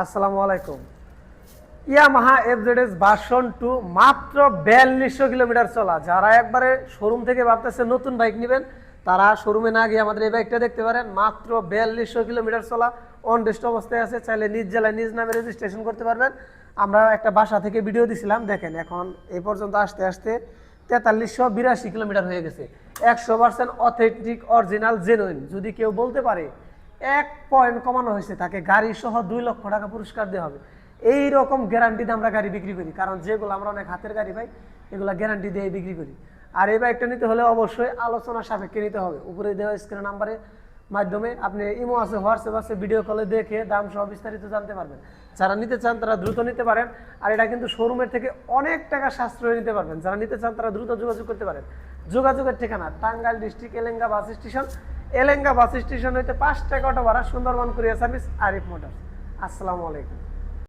আসসালামু আলাইকুম। Yamaha FZS version 2 মাত্র 4200 কিলোমিটার চলা। যারা একবারে শোরুম থেকে ভাবতেছে নতুন বাইক নেবেন, তারা শোরুমে না গিয়ে আমাদের এই বাইকটা দেখতে পারেন। মাত্র 4200 কিলোমিটার চলা, অন রেস্ট অবস্থায় আছে। চাইলে নিজ জেলায় নিজ নামে রেজিস্ট্রেশন করতে পারবেন। আমরা একটা বাসা থেকে ভিডিও দিছিলাম, দেখেন এখন এই পর্যন্ত আসতে আসতে 4382 কিলোমিটার হয়ে গেছে। 100% অথেন্টিক, অরিজিনাল, জেনুইন। যদি কেউ বলতে পারে 1 পয়েন্ট কমানো হয়েছে, তাকে গাড়ি সহ 2 লক্ষ টাকা পুরস্কার দেওয়া হবে। এই রকম গ্যারান্টিতে আমরা গাড়ি বিক্রি করি, কারণ যেগুলো আমরা অনেক হাতের গাড়ি পাই, এগুলো গ্যারান্টি দিয়ে বিক্রি করি। আর এই বাইকটা নিতে হলে অবশ্যই আলোচনা সাপেক্ষে নিতে হবে। উপরে দেওয়া স্ক্রিন নাম্বারে মাধ্যমে আপনি ইমো আছে, হোয়াটসঅ্যাপ আছে, ভিডিও কলে দেখে দাম সহ বিস্তারিত জানতে পারবেন। যারা নিতে চান তারা দ্রুত নিতে পারেন। আর এটা কিন্তু শোরুমের থেকে অনেক টাকা সাশ্রয় নিতে পারবেন। যারা নিতে চান তারা দ্রুত যোগাযোগ করতে পারেন। যোগাযোগের ঠিকানা Tangail district Elenga bus station. Elenga bus station হইতে 5 টাকা অটো ভাড়া, Sundarban courier service, Arif motors. আসসালামু আলাইকুম।